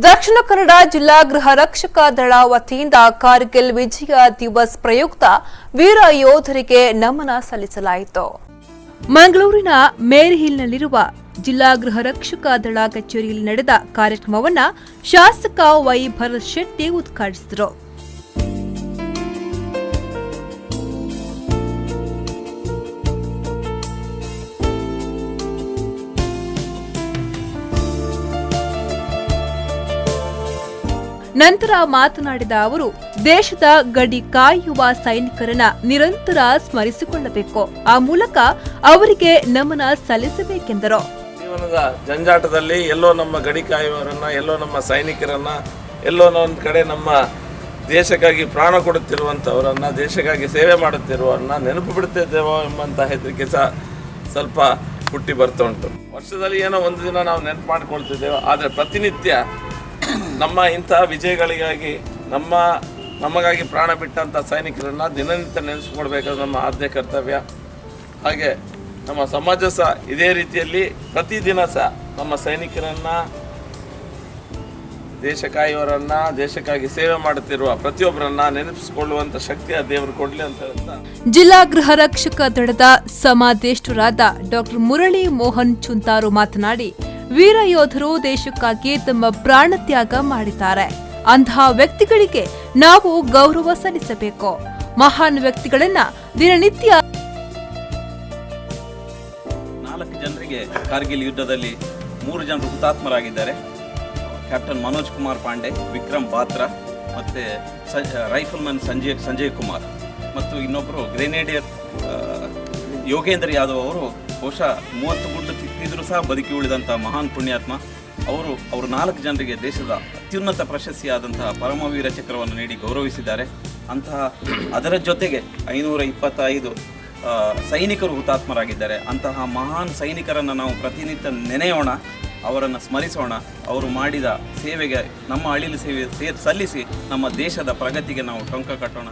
ದಕ್ಷಿಣ ಕನ್ನಡ ಜಿಲ್ಲಾ ಗೃಹ ರಕ್ಷಕ ದಳ ವತಿಯಿಂದ ಕಾರ್ಗಿಲ್ ವಿಜಯ ದಿವಸ್ ಪ್ರಯುಕ್ತ ವೀರ ಯೋಧರಿಗೆ ನಮನ ಸಲ್ಲಿಸಲಾಯಿತು. ಮಂಗಳೂರಿನ ಮೇರಿಹಿಲ್ನಲ್ಲಿರುವ ಜಿಲ್ಲಾ ಗೃಹ ರಕ್ಷಕ ದಳ ಕಚೇರಿಯಲ್ಲಿ ನಡೆದ ಕಾರ್ಯಕ್ರಮವನ್ನು ಶಾಸಕ ವೈ ಭರತ್ ಶೆಟ್ಟಿ ಉದ್ಘಾಟಿಸಿದರು. ನಂತರ ಮಾತನಾಡಿದ ಅವರು, ದೇಶದ ಗಡಿ ಕಾಯುವ ಸೈನಿಕರನ್ನ ನಿರಂತರ ಸ್ಮರಿಸಿಕೊಳ್ಳಬೇಕು, ಆ ಮೂಲಕ ಅವರಿಗೆ ನಮನ ಸಲ್ಲಿಸಬೇಕೆಂದರು. ಜೀವನದ ಜಂಜಾಟದಲ್ಲಿ ಎಲ್ಲೋ ನಮ್ಮ ಗಡಿ ಕಾಯುವವರನ್ನ, ಎಲ್ಲೋ ನಮ್ಮ ಸೈನಿಕರನ್ನ, ಎಲ್ಲೋ ಒಂದು ಕಡೆ ನಮ್ಮ ದೇಶಕ್ಕಾಗಿ ಪ್ರಾಣ ಕೊಡುತ್ತಿರುವಂಥವರನ್ನ, ದೇಶಕ್ಕಾಗಿ ಸೇವೆ ಮಾಡುತ್ತಿರುವವರನ್ನ ನೆನಪು ಬಿಡುತ್ತಿದ್ದೇವೋ ಎಂಬಂತಹ ಹೆದರಿಕೆ ಸಹ ಸ್ವಲ್ಪ ಹುಟ್ಟಿ ಬರ್ತಾ ಉಂಟು. ವರ್ಷದಲ್ಲಿ ಏನೋ ಒಂದು ದಿನ ನಾವು ನೆನಪು ಮಾಡಿಕೊಳ್ತಿದ್ದೇವೆ, ಆದರೆ ಪ್ರತಿನಿತ್ಯ ನಮ್ಮ ಇಂತಹ ವಿಜಯಗಳಿಗಾಗಿ ನಮಗಾಗಿ ಪ್ರಾಣ ಬಿಟ್ಟಂಥ ಸೈನಿಕರನ್ನು ದಿನನಿತ್ಯ ನೆನೆಸಿಕೊಡ್ಬೇಕಾದ್ರೆ ನಮ್ಮ ಆದ್ಯ ಕರ್ತವ್ಯ. ಹಾಗೆ ನಮ್ಮ ಸಮಾಜ ಸಹ ಇದೇ ರೀತಿಯಲ್ಲಿ ಪ್ರತಿದಿನ ಸಹ ನಮ್ಮ ಸೈನಿಕರನ್ನು, ದೇಶ ಕಾಯುವವರನ್ನ, ದೇಶಕ್ಕಾಗಿ ಸೇವೆ ಮಾಡುತ್ತಿರುವ ಪ್ರತಿಯೊಬ್ಬರನ್ನ ನೆನಪಿಸಿಕೊಳ್ಳುವಂಥ ಶಕ್ತಿಯ ದೇವರು ಕೊಡಲಿ ಅಂತ ಹೇಳ್ತಾ ಜಿಲ್ಲಾ ಗೃಹ ರಕ್ಷಕ ದಳದ ಸಮಾದೇಷ್ಟರಾದ ಡಾ ಮುರಳಿ ಮೋಹನ್ ಚುಂತಾರು ಮಾತನಾಡಿ, ವೀರ ಯೋಧರು ದೇಶಕ್ಕಾಗಿ ತಮ್ಮ ಪ್ರಾಣ ತ್ಯಾಗ ಮಾಡಿದ್ದಾರೆ. ಅಂತಹ ವ್ಯಕ್ತಿಗಳಿಗೆ ನಾವು ಗೌರವ ಸಲ್ಲಿಸಬೇಕು. ಮಹಾನ್ ವ್ಯಕ್ತಿಗಳನ್ನ ದಿನನಿತ್ಯ 4 ಜನರಿಗೆ ಕಾರ್ಗಿಲ್ ಯುದ್ಧದಲ್ಲಿ 3 ಜನರು ಹುತಾತ್ಮರಾಗಿದ್ದಾರೆ. ಕ್ಯಾಪ್ಟನ್ ಮನೋಜ್ ಕುಮಾರ್ ಪಾಂಡೆ, ವಿಕ್ರಮ್ ಬಾತ್ರಾ ಮತ್ತು ರೈಫಲ್ಮನ್ ಸಂಜಯ್ ಕುಮಾರ್ ಮತ್ತು ಇನ್ನೊಬ್ಬರು ಗ್ರೆನೇಡಿಯರ್ ಯೋಗೇಂದ್ರ ಯಾದವ್ ಅವರು ಬಹುಶಃ 30 ಗುಂಡು ತಿಕ್ಕಿದ್ರೂ ಸಹ ಬದುಕಿ ಉಳಿದಂಥ ಮಹಾನ್ ಪುಣ್ಯಾತ್ಮ. ಅವರು 4 ಜನರಿಗೆ ದೇಶದ ಅತ್ಯುನ್ನತ ಪ್ರಶಸ್ತಿಯಾದಂತಹ ಪರಮವೀರ ಚಕ್ರವನ್ನು ನೀಡಿ ಗೌರವಿಸಿದ್ದಾರೆ. ಅದರ ಜೊತೆಗೆ 525 ಸೈನಿಕರು ಹುತಾತ್ಮರಾಗಿದ್ದಾರೆ. ಅಂತಹ ಮಹಾನ್ ಸೈನಿಕರನ್ನು ನಾವು ಪ್ರತಿನಿತ್ಯ ನೆನೆಯೋಣ, ಅವರನ್ನು ಸ್ಮರಿಸೋಣ. ಅವರು ಮಾಡಿದ ಸೇವೆಗೆ ನಮ್ಮ ಅಳಿಲು ಸೇವೆ ಸಲ್ಲಿಸಿ ನಮ್ಮ ದೇಶದ ಪ್ರಗತಿಗೆ ನಾವು ಟೊಂಕ ಕಟ್ಟೋಣ.